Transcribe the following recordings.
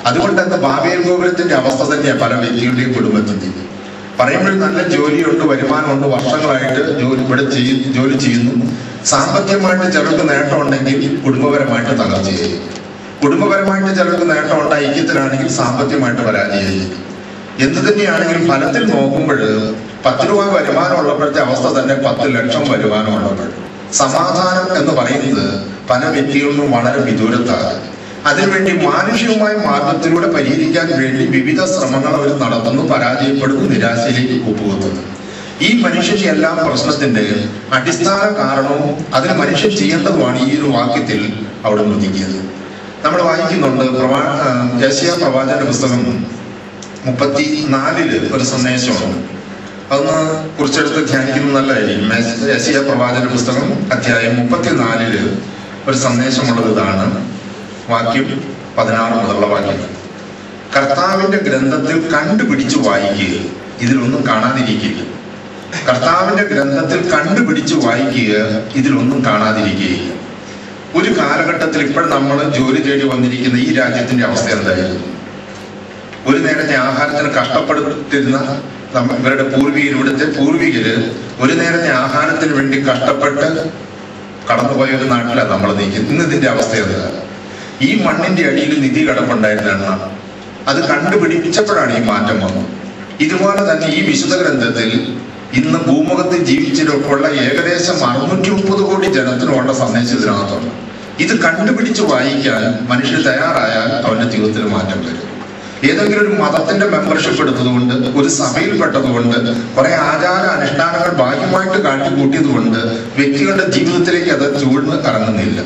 അതുകൊണ്ട് തന്നെ ബാബേൽ ഗോപുരത്തിന്റെ അവസ്ഥ തന്നെയാണ് പല വ്യക്തികളുടെയും കുടുംബത്തിന്റെയും. പറയുമ്പോൾ നല്ല ജോലിയുണ്ട്, വരുമാനമുണ്ട്, വർഷങ്ങളായിട്ട് ജോലി ചെയ്യുന്നു, സാമ്പത്തികമായിട്ട് ചിലർക്ക് നേട്ടം ഉണ്ടെങ്കിൽ കുടുംബപരമായിട്ട് തകർച്ചയായി, കുടുംബപരമായിട്ട് ചിലർക്ക് നേട്ടം ഉണ്ട്, ഐക്യത്തിലാണെങ്കിൽ സാമ്പത്തികമായിട്ട് പരാജയമായി. എന്ത് തന്നെയാണെങ്കിലും ഫലത്തിൽ നോക്കുമ്പോൾ 10 രൂപ വരുമാനമുള്ളപ്പോഴത്തെ അവസ്ഥ തന്നെ 10 ലക്ഷം വരുമാനമുള്ളപ്പോൾ സമാധാനം എന്ന് പറയുന്നത് പല വ്യക്തികളിലും വളരെ വിദൂരത്താണ്. അതിനുവേണ്ടി മാനുഷികമായ മാർഗത്തിലൂടെ പരിഹരിക്കാൻ വേണ്ടി വിവിധ ശ്രമങ്ങൾ അവർ നടത്തുന്നു, പരാജയപ്പെടുന്നു, നിരാശയിലേക്ക് കൂപ്പുകുത്തുന്നു. ഈ മനുഷ്യന്റെ എല്ലാ പ്രശ്നത്തിന്റെ അടിസ്ഥാന കാരണവും അതിന് മനുഷ്യൻ ചെയ്യേണ്ടതുമാണ് ഈ ഒരു വാക്യത്തിൽ അവിടെ ഒതുക്കിയത്. നമ്മൾ വായിക്കുന്നുണ്ട് യെശയ്യാ പ്രവാചകന്റെ പുസ്തകം 34 ഒരു സന്ദേശമാണ്. അതൊന്ന് കുറിച്ചെടുത്ത് ധ്യാനിക്കുന്നത് നല്ലതായിരിക്കും. യെശയ്യാ പ്രവാചകന്റെ പുസ്തകം അധ്യായം 34 ഒരു സന്ദേശമുള്ളത് ഇതാണ്. വാക്യം 16 മുതലുള്ള വാക്യം. കർത്താവിന്റെ ഗ്രന്ഥത്തിൽ കണ്ടുപിടിച്ചു വായിക്കുക, ഇതിലൊന്നും കാണാതിരിക്കുക. കർത്താവിന്റെ ഗ്രന്ഥത്തിൽ കണ്ടുപിടിച്ചു വായിക്കുക, ഇതിലൊന്നും കാണാതിരിക്കുക. ഒരു കാലഘട്ടത്തിൽ ഇപ്പോൾ നമ്മൾ ജോലി തേടി വന്നിരിക്കുന്ന ഈ രാജ്യത്തിന്റെ അവസ്ഥ എന്തായിരുന്നു? ഒരു നേരത്തെ ആഹാരത്തിന് കഷ്ടപ്പെട്ടിരുന്ന ഇവരുടെ ഇവിടുത്തെ പൂർവികര് ഒരു നേരത്തെ ആഹാരത്തിന് വേണ്ടി കഷ്ടപ്പെട്ട് കടന്നുപോയ ഒരു നാട്ടിലാണ് നമ്മൾ നീക്കുന്നത്. ഇന്ന് ഇതിന്റെ അവസ്ഥ എന്താ? ഈ മണ്ണിന്റെ അടിയിൽ നിധി കിടപ്പുണ്ടായിരുന്ന അത് കണ്ടുപിടിച്ചപ്പോഴാണ് ഈ മാറ്റം വന്നത്. ഇതുപോലെ തന്നെ ഈ വിശുദ്ധ ഗ്രന്ഥത്തിൽ ഇന്ന് ഭൂമുഖത്ത് ജീവിച്ചതിനൊക്കെയുള്ള ഏകദേശം 630 കോടി ജനത്തിനുള്ള സന്ദേശം ഇതിനകത്തുണ്ട്. ഇത് കണ്ടുപിടിച്ച് വായിക്കാൻ മനുഷ്യർ തയ്യാറായാൽ അവന്റെ ജീവിതത്തിൽ മാറ്റം വരും. ഏതെങ്കിലും ഒരു മതത്തിന്റെ മെമ്പർഷിപ്പ് എടുത്തതുകൊണ്ട്, ഒരു സഭയിൽ പെട്ടതുകൊണ്ട്, കുറെ ആചാര അനുഷ്ഠാനങ്ങൾ ഭാഗ്യമായിട്ട് കാട്ടിക്കൂട്ടിയത് കൊണ്ട് വ്യക്തികളുടെ ജീവിതത്തിലേക്ക് അത് ചൂഴ്ന്ന് ഇറങ്ങുന്നില്ല.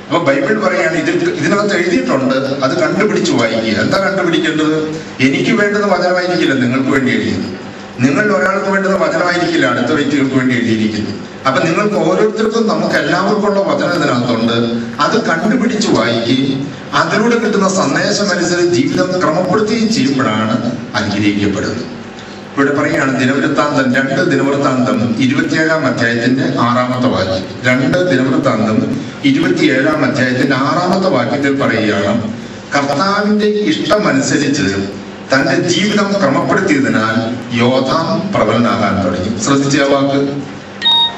അപ്പൊ ബൈബിൾ പറയാണ് ഇതിനകത്ത് എഴുതിയിട്ടുണ്ട്, അത് കണ്ടുപിടിച്ച് വായിക്കുക. എന്താ കണ്ടുപിടിക്കേണ്ടത്? എനിക്ക് വേണ്ടുന്ന വചനമായിരിക്കില്ല നിങ്ങൾക്ക് വേണ്ടി എഴുതിയത്, നിങ്ങൾ ഒരാൾക്ക് വേണ്ടുന്ന വചനമായിരിക്കില്ല അടുത്ത വ്യക്തികൾക്ക് വേണ്ടി എഴുതിയിരിക്കുന്നത്. അപ്പൊ നിങ്ങൾക്ക് ഓരോരുത്തർക്കും നമുക്ക് എല്ലാവർക്കും ഉള്ള വചനം ഇതിനകത്തുണ്ട്. അത് കണ്ടുപിടിച്ച് വായിക്കുകയും അതിലൂടെ കിട്ടുന്ന സന്ദേശം അനുസരിച്ച് ജീവിതം ക്രമപ്പെടുത്തുകയും ചെയ്യുമ്പോഴാണ് അനുഗ്രഹിക്കപ്പെടുന്നത്. ഇവിടെ പറയുകയാണ് ദിനവൃത്താന്തം 2 ദിനവൃത്താന്തം 27-ാം അധ്യായത്തിന്റെ 6-ാമത്തെ വാക്യം. 2 ദിനവൃത്താന്തം 27-ാം അധ്യായത്തിന്റെ 6-ാമത്തെ വാക്യത്തിൽ പറയുകയാണ്, കർത്താവിന്റെ ഇഷ്ടമനുസരിച്ച് തന്റെ ജീവിതം ക്രമപ്പെടുത്തിയതിനാൽ യോഥാം പ്രബലനാകാൻ തുടങ്ങി. ശ്രദ്ധിച്ച വാക്ക്,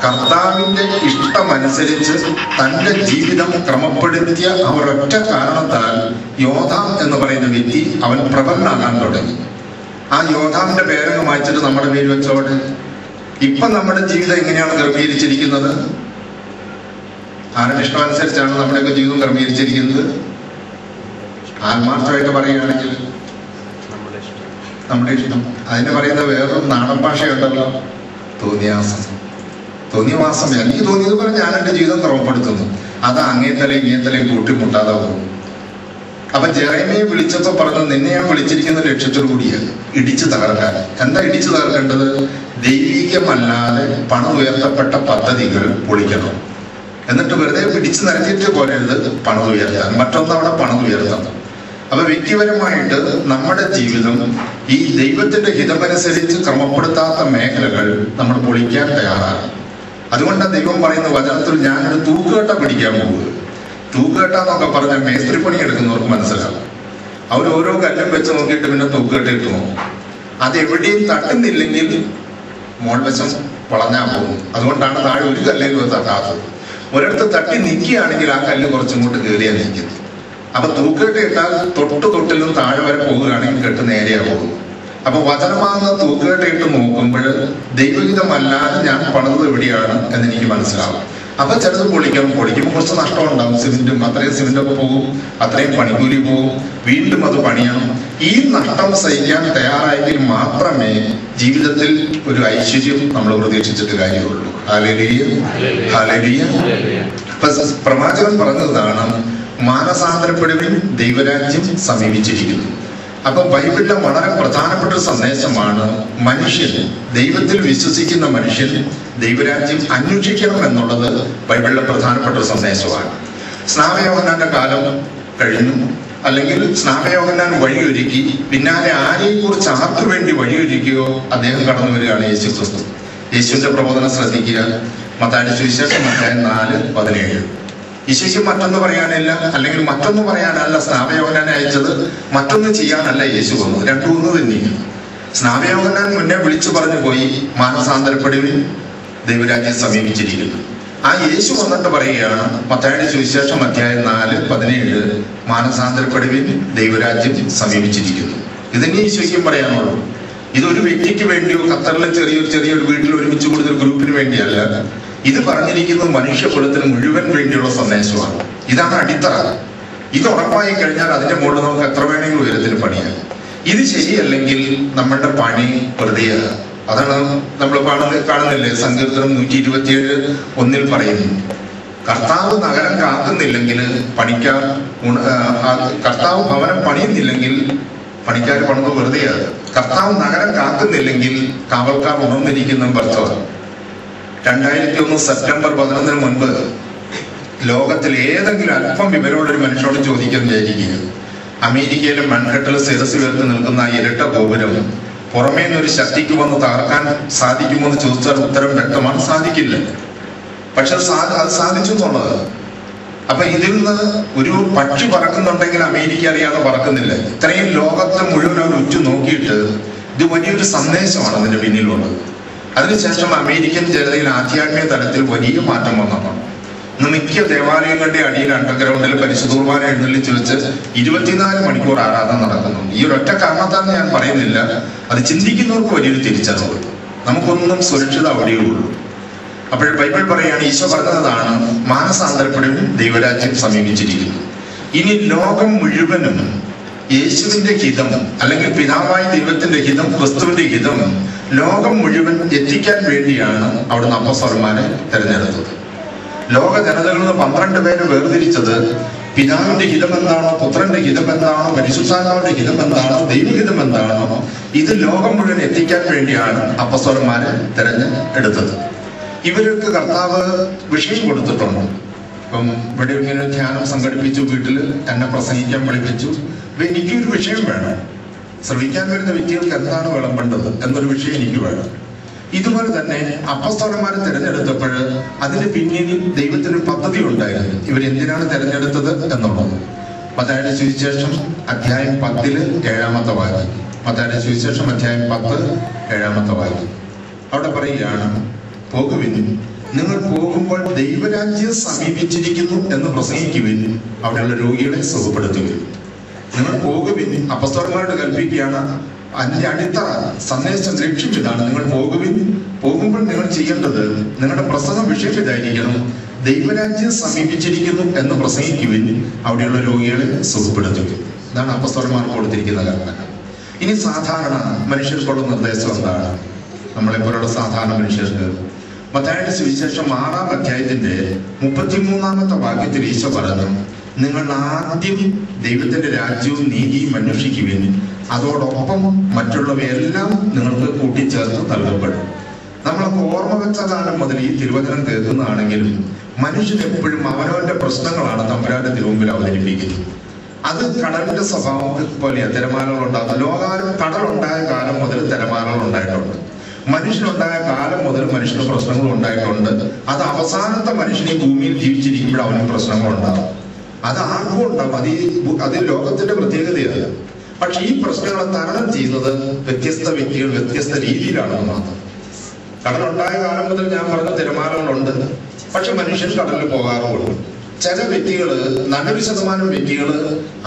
കർത്താവിന്റെ ഇഷ്ടമനുസരിച്ച് തന്റെ ജീവിതം ക്രമപ്പെടുത്തിയ ആ ഒരൊറ്റ കാരണത്താൽ യോഥാം എന്ന് പറയുന്ന വ്യക്തി അവൻ പ്രബലനാകാൻ തുടങ്ങി. ആ യോദ്ധാവിന്റെ പേരങ്ങ് വായിച്ചിട്ട് നമ്മുടെ പേര് വെച്ചോടെ. ഇപ്പൊ നമ്മുടെ ജീവിതം എങ്ങനെയാണ് ക്രമീകരിച്ചിരിക്കുന്നത്? ആരുടെ ഇഷ്ടം അനുസരിച്ചാണ് നമ്മുടെയൊക്കെ ജീവിതം ക്രമീകരിച്ചിരിക്കുന്നത്? ആത്മാർത്ഥമായിട്ട് പറയുകയാണെങ്കിൽ നമ്മുടെ ഇഷ്ടം. അതിന് പറയുന്ന വേറൊരു നാടൻ ഭാഷയുണ്ടല്ലോ, തോന്നിയവാസം. എനിക്ക് തോന്നിയത് പറഞ്ഞ് ഞാൻ എന്റെ ജീവിതം ക്രമപ്പെടുത്തുന്നു. അത് അങ്ങേത്തലയും ഇങ്ങേത്തലയും കൂട്ടിമുട്ടാതെ പോകും. അപ്പൊ ജെറേമിയെ വിളിച്ചപ്പോ പറഞ്ഞു, നിന്നെ ഞാൻ വിളിച്ചിരിക്കുന്ന ലക്ഷ്യത്തോടു കൂടിയാണ് ഇടിച്ചു തകർക്കാൻ. എന്താ ഇടിച്ചു തകർക്കേണ്ടത്? ദൈവികമല്ലാതെ പണം ഉയർത്തപ്പെട്ട പദ്ധതികൾ പൊളിക്കണം. എന്നിട്ട് വെറുതെ പിടിച്ചു നിരത്തിയിട്ട് പോരരുത് പണം ഉയർത്താൻ, മറ്റൊന്ന് അവിടെ പണം ഉയർത്തണം. അപ്പൊ വ്യക്തിപരമായിട്ട് നമ്മുടെ ജീവിതം ഈ ദൈവത്തിന്റെ ഹിതമനുസരിച്ച് ക്രമപ്പെടുത്താത്ത മേഖലകൾ നമ്മൾ പൊളിക്കാൻ തയ്യാറാണ്. അതുകൊണ്ടാണ് ദൈവം പറയുന്ന വചനത്തിൽ ഞാനൊരു തൂക്കുകെട്ട പിടിക്കാൻ പോകുക. തൂക്കുകെട്ടാന്നൊക്കെ പറഞ്ഞാൽ മേസ്ത്രി പണി എടുക്കുന്നവർക്ക് മനസ്സിലാവും. അവർ ഓരോ കല്ലും വെച്ച് നോക്കിയിട്ട് പിന്നെ തൂക്കുകെട്ടിട്ട് നോക്കും. അതെവിടെയും തട്ടുന്നില്ലെങ്കിൽ മോൾ വശം വളഞ്ഞാൽ പോകും. അതുകൊണ്ടാണ് താഴെ ഒരു കല്ലിലും തട്ടാത്തത്. ഒരിടത്ത് തട്ടി നിൽക്കുകയാണെങ്കിൽ ആ കല്ല് കുറച്ചിങ്ങോട്ട് കയറിയാൽ നിൽക്കുന്നത്. അപ്പൊ തൂക്കുകെട്ട് ഇട്ടാൽ തൊട്ടിലും താഴെ വരെ പോകുകയാണെങ്കിൽ കെട്ട് നേരെയാ പോകും. അപ്പൊ വചനമാകുന്ന തൂക്കുകെട്ടിട്ട് നോക്കുമ്പോൾ ദൈവഹിതമല്ലാതെ ഞാൻ പണിത് എവിടെയാണ് എന്ന് എനിക്ക് മനസ്സിലാവും. അപ്പൊ ചിലത് പൊളിക്കുമ്പോൾ കുറച്ച് നഷ്ടം ഉണ്ടാവും. സിമെന്റും അത്രയും സിമെന്റൊക്കെ പോകും, അത്രയും പണിക്കൂലി പോകും, വീണ്ടും അത് പണിയണം. ഈ നഷ്ടം സഹിക്കാൻ തയ്യാറായെങ്കിൽ മാത്രമേ ജീവിതത്തിൽ ഒരു ഐശ്വര്യം നമ്മൾ പ്രതീക്ഷിച്ചിട്ട് കാര്യമുള്ളൂ. Hallelujah, hallelujah. അപ്പൊ പ്രവാചകൻ പറഞ്ഞതാണ്, മാനസാന്തരപ്പെടുവിൻ, ദൈവരാജ്യം സമീപിച്ചിരിക്കുന്നു. അപ്പൊ ബൈബിളിലെ വളരെ പ്രധാനപ്പെട്ട ഒരു സന്ദേശമാണ്, മനുഷ്യൻ, ദൈവത്തിൽ വിശ്വസിക്കുന്ന മനുഷ്യൻ ദൈവരാജ്യം അന്വേഷിക്കണം എന്നുള്ളത് ബൈബിളിലെ പ്രധാനപ്പെട്ട ഒരു സന്ദേശമാണ്. സ്നാപയോഹന്നാന്റെ കാലം കഴിഞ്ഞു, അല്ലെങ്കിൽ സ്നാപയോഹന്നാൻ വഴിയൊരുക്കി, പിന്നാലെ ആരെയും കുറിച്ച് ആർക്കു വേണ്ടി വഴിയൊരുക്കിയോ അദ്ദേഹം കടന്നു വരികയാണ് യേശു ക്രിസ്തു. യേശുവിന്റെ പ്രബോധനം ശ്രദ്ധിക്കുക. മത്തായിയുടെ സുവിശേഷം 4:17. ഈശോയ്ക്ക് മറ്റൊന്ന് പറയാനില്ല, അല്ലെങ്കിൽ മറ്റൊന്ന് പറയാനല്ല സ്നാപയോഹന്നാനെ അയച്ചത്, മറ്റൊന്ന് ചെയ്യാനല്ല യേശു വന്നത്. രണ്ടും ഒന്ന് തന്നെയാണ്. സ്നാപയോഹന്നാൻ മുന്നേ വിളിച്ചു പറഞ്ഞു പോയി, മാനസാന്തരപ്പെടുവിൻ, ദൈവരാജ്യം സമീപിച്ചിരിക്കുന്നു. ആ യേശു വന്നിട്ട് പറയുകയാണ്, മത്തായിയുടെ സുവിശേഷം അധ്യായം 4:17, മാനസാന്തരപ്പെടുവിൻ, ദൈവരാജ്യം സമീപിച്ചിരിക്കുന്നു. ഇതന്നെ ഈശോയ്ക്കും പറയാനുള്ളൂ. ഇതൊരു വ്യക്തിക്ക് വേണ്ടിയോ ഖത്തറിലെ ചെറിയൊരു വീട്ടിൽ ഒരുമിച്ച് കൂടുതൽ ഗ്രൂപ്പിന് വേണ്ടിയല്ല. ഇത് പറഞ്ഞിരിക്കുന്നത് മനുഷ്യകുലത്തിന് മുഴുവൻ വേണ്ടിയുള്ള സന്ദേശമാണ്. ഇതാണ് അടിത്തറ. ഇത് ഉറപ്പായി കഴിഞ്ഞാൽ അതിന്റെ മുകളിൽ നമുക്ക് എത്ര വേണമെങ്കിലും ഉയരത്തിന് പണിയാം. ഇത് ശരിയല്ലെങ്കിൽ നമ്മളുടെ പണി വെറുതെയാണ്. അതാണ് നമ്മൾ കാണുന്നില്ലേ, സങ്കീർത്തനം 127:1 പറയുന്നു, കർത്താവ് നഗരം കാക്കുന്നില്ലെങ്കിൽ പണിക്കാർ, കർത്താവ് ഭവനം പണിയുന്നില്ലെങ്കിൽ പണിക്കാർ പണിത് വെറുതെയാണ്. കർത്താവ് നഗരം കാക്കുന്നില്ലെങ്കിൽ കാവൽക്കാർ ഉണർന്നിരിക്കുന്ന ഭർത്താവ്. 2001 സെപ്റ്റംബർ 11 മുൻപ് ലോകത്തിൽ ഏതെങ്കിലും അല്പം വിവരമുള്ള ഒരു മനുഷ്യനോട് ചോദിക്കാൻ വിചാരിക്കുക, അമേരിക്കയിലെ മൺകെട്ടിൽ ശിരസ് ഉയർത്തി നിൽക്കുന്ന ആ ഇരട്ട ഗോപുരം പുറമേ നിന്നൊരു ശക്തിക്ക് വന്ന് തകർക്കാൻ സാധിക്കുമോ എന്ന് ചോദിച്ചാൽ ഉത്തരം വ്യക്തമാണ്, സാധിക്കില്ല. പക്ഷെ അത് സാധിച്ചു എന്നുള്ളത്. അപ്പൊ ഇതിൽ നിന്ന് ഒരു പക്ഷി പറക്കുന്നുണ്ടെങ്കിൽ അമേരിക്ക അറിയാതെ പറക്കുന്നില്ല. ഇത്രയും ലോകത്തെ മുഴുവൻ അവർ ഉറ്റു നോക്കിയിട്ട് ഇത് വലിയൊരു സന്ദേശമാണ് അതിന്റെ പിന്നിലുള്ളത്. അതിനുശേഷം അമേരിക്കൻ ജനതയിൽ ആധ്യാത്മിക തലത്തിൽ വലിയ മാറ്റം വന്നതാണ്. ഇന്ന് മിക്ക ദേവാലയങ്ങളുടെ അടിയിൽ അണ്ടർഗ്രൗണ്ടിൽ പരിശുദ്ധ കുർബാന എഴുന്നള്ളിച്ച് വെച്ച് 24 മണിക്കൂർ ആരാധന നടക്കുന്നുണ്ട്. ഈ ഒരൊറ്റ കാരണത്താന്ന് ഞാൻ പറയുന്നില്ല, അത് ചിന്തിക്കുന്നവർക്ക് വലിയൊരു തിരിച്ചറിവ്. നമുക്കൊന്നും സുരക്ഷിത അവിടെയേ ഉള്ളൂ. അപ്പോൾ ബൈബിൾ പറയാണ്, ഈശോ പറഞ്ഞതാണ്, മാനസാന്തരപ്പെടുവിൻ, ദൈവരാജ്യം സമീപിച്ചിരിക്കുന്നു. ഇനി ലോകം മുഴുവനും യേശുവിന്റെ ഹിതം, അല്ലെങ്കിൽ പിതാവായ ദൈവത്തിന്റെ ഹിതം, ക്രിസ്തുവിന്റെ ഹിതം ലോകം മുഴുവൻ എത്തിക്കാൻ വേണ്ടിയാണ് അവിടുന്ന് അപ്പോസ്തലന്മാരെ തെരഞ്ഞെടുത്തത്. ലോക ജനതകളിൽ നിന്ന് 12 പേരെ വേർതിരിച്ചത് പിതാവിന്റെ ഹിതം എന്താണോ, പുത്രന്റെ ഹിതം എന്താണോ, പരിശുദ്ധാത്മാവിന്റെ ഹിതം എന്താണോ, ദൈവഹിതം എന്താണോ, ഇത് ലോകം മുഴുവൻ എത്തിക്കാൻ വേണ്ടിയാണ് അപ്പോസ്തലന്മാരെ തെരഞ്ഞെടുത്തത്. ഇവർക്ക് കർത്താവ് വിഷയം കൊടുത്തിട്ടുണ്ട്. ഇപ്പം ഇവിടെ ഇങ്ങനെ ധ്യാനം സംഘടിപ്പിച്ചു, വീട്ടിൽ എന്നെ പ്രസംഗിക്കാൻ പഠിപ്പിച്ചു. എനിക്കൊരു വിഷയം വേണം, ശ്രമിക്കാൻ വരുന്ന വ്യക്തികൾക്ക് എന്താണ് വിളമ്പേണ്ടത് എന്നൊരു വിഷയം എനിക്ക് വേണം. ഇതുപോലെ തന്നെ അപ്പോസ്തലന്മാരെ തിരഞ്ഞെടുത്തപ്പോൾ അതിന് പിന്നിൽ ദൈവത്തിന് പദ്ധതി ഉണ്ടായിരുന്നു. ഇവരെന്തിനാണ് തിരഞ്ഞെടുത്തത് എന്നുള്ളത്. മത്തായിയുടെ സുവിശേഷം അധ്യായം 10 7-ാമത്തെ വാക്യം. മത്തായിയുടെ സുവിശേഷം അധ്യായം 10 7-ാമത്തെ വാക്യം. അവിടെ പറയുകയാണ്, പോകുവിൻ, നിങ്ങൾ പോകുമ്പോൾ ദൈവരാജ്യം സമീപിച്ചിരിക്കുന്നു എന്ന് പ്രസംഗിക്കുവിൻ, അവിടെയുള്ള രോഗികളെ സുഖപ്പെടുത്തുവിൻ. നിങ്ങൾ പോകുവിൻ, അപ്പോസ്തലന്മാരോട് കൽപ്പിക്കുകയാണ്. അതിന്റെ അടിത്തറ സന്ദേശം ലക്ഷ്യം ഇതാണ്, നിങ്ങൾ പോകുവിൻ. പോകുമ്പോൾ നിങ്ങൾ ചെയ്യേണ്ടത്, നിങ്ങളുടെ പ്രസംഗം വിഷയം ഇതായിരിക്കണം, ദൈവരാജ്യം സമീപിച്ചിരിക്കുന്നു എന്ന് പ്രസംഗിക്കുവിൻ, അവിടെയുള്ള രോഗികളെ സുഖപ്പെടുത്തുവിൻ. ഇതാണ് അപ്പോസ്തലന്മാർക്ക് കൊടുത്തിരിക്കുന്ന കൽപ്പന. ഇനി സാധാരണ മനുഷ്യർക്കുള്ള നിർദ്ദേശം എന്താണ്? നമ്മളെപ്പോലുള്ള സാധാരണ മനുഷ്യർക്ക് മത്തായിയുടെ സുവിശേഷം 6-ാം അധ്യായത്തിന്റെ 33-ാമത്തെ വാക്യത്തിൽ ഈശോ പറഞ്ഞു, നിങ്ങൾ ആദ്യം ദൈവത്തിന്റെ രാജ്യവും നീതിയും അന്വേഷിക്കുവിൻ, അതോടൊപ്പം മറ്റുള്ളവയെല്ലാം നിങ്ങൾക്ക് കൂട്ടിച്ചേർത്ത് നൽകപ്പെടും. നമ്മളൊക്കെ ഓർമ്മ വെച്ച കാലം മുതൽ ഈ തിരുവചനം കേൾക്കുന്നതാണെങ്കിലും മനുഷ്യൻ എപ്പോഴും അവനവന്റെ പ്രശ്നങ്ങളാണ് തമ്പുരാന്റെ തിരുമുമ്പിൽ അവതരിപ്പിക്കുന്നത്. അത് കടലിന്റെ സ്വഭാവം പോലെ തിരമാലകൾ ഉണ്ടാകും. ലോകാരം കടലുണ്ടായ കാലം മുതൽ തിരമാലകൾ ഉണ്ടായിട്ടുണ്ട്. മനുഷ്യനുണ്ടായ കാലം മുതൽ മനുഷ്യന് പ്രശ്നങ്ങൾ ഉണ്ടായിട്ടുണ്ട്. അത് അവസാനത്തെ മനുഷ്യനെ ഭൂമിയിൽ ജീവിച്ചിരിക്കുമ്പോൾ അവന് പ്രശ്നങ്ങൾ ഉണ്ടാകും. അത് ആർക്കും ഉണ്ടാകും. അത് ലോകത്തിന്റെ പ്രത്യേകതയാണ്. പക്ഷെ ഈ പ്രശ്നങ്ങളെ തരണം ചെയ്യുന്നത് വ്യത്യസ്ത വ്യക്തികൾ വ്യത്യസ്ത രീതിയിലാണെന്ന് മാത്രം. കടലുണ്ടായ കാലം മുതൽ ഞാൻ പറഞ്ഞ തിരമാലകളുണ്ട്, പക്ഷെ മനുഷ്യൻ കടലിൽ പോകാറുള്ളൂ. ചില വ്യക്തികള് 90% വ്യക്തികള്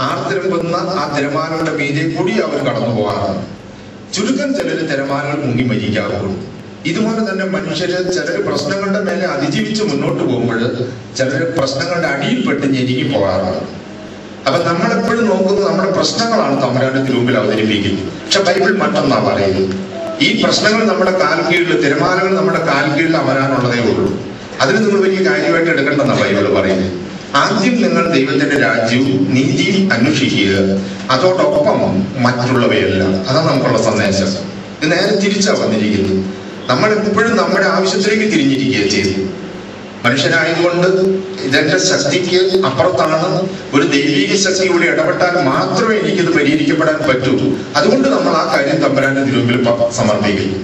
ആർത്തിരമ്പുന്ന ആ തിരമാലകളുടെ മീതെ കൂടി അവർ കടന്നു പോകാറുണ്ട്. ചുരുക്കം ചിലര് തിരമാലകൾ മുങ്ങി മരിക്കാറുള്ളൂ. ഇതുപോലെ തന്നെ മനുഷ്യര് ചിലര് പ്രശ്നങ്ങളുടെ മേലെ അതിജീവിച്ച് മുന്നോട്ട് പോകുമ്പോൾ ചിലര് പ്രശ്നങ്ങളുടെ അടിയിൽപ്പെട്ട് ഞെരുങ്ങി പോകാറുണ്ട്. അപ്പൊ നമ്മളെപ്പോഴും നോക്കുന്നത് നമ്മുടെ പ്രശ്നങ്ങളാണ് തമ്പുരാന്റെ തിരുമുമ്പിൽ അവതരിപ്പിക്കുന്നത്. പക്ഷെ ബൈബിൾ മറ്റൊന്നാ പറയുന്നത്, ഈ പ്രശ്നങ്ങൾ നമ്മുടെ കാൽക്കീഴിൽ, തിരമാലകൾ നമ്മുടെ കാൽക്കീഴിൽ അമരാനുള്ളതേ ഉള്ളൂ. അതിന് നിങ്ങൾ വലിയ കാര്യമായിട്ട് എടുക്കേണ്ടെന്നാണ് ബൈബിൾ പറയുന്നത്. ആദ്യം നിങ്ങൾ ദൈവത്തിന്റെ രാജ്യവും നീതിയും അന്വേഷിക്കുക, അതോടൊപ്പം മറ്റുള്ളവയെല്ലാം. അതാണ് നമുക്കുള്ള സന്ദേശം. ഇത് നേരെ തിരിച്ചാ വന്നിരിക്കുന്നത്. നമ്മൾ എപ്പോഴും നമ്മുടെ ആവശ്യത്തിലേക്ക് തിരിഞ്ഞിരിക്കുക ചെയ്തു. മനുഷ്യനായതുകൊണ്ട് ഇതെന്റെ ശക്തിക്ക് അപ്പുറത്താണ്, ഒരു ദൈവിക ശക്തി കൂടി ഇടപെട്ടാൽ മാത്രമേ എനിക്കിത് പരിഹരിക്കപ്പെടാൻ പറ്റൂ. അതുകൊണ്ട് നമ്മൾ ആ കാര്യം തമ്പുരാന്റെ തിരുമുമ്പിൽ സമർപ്പിക്കുന്നു.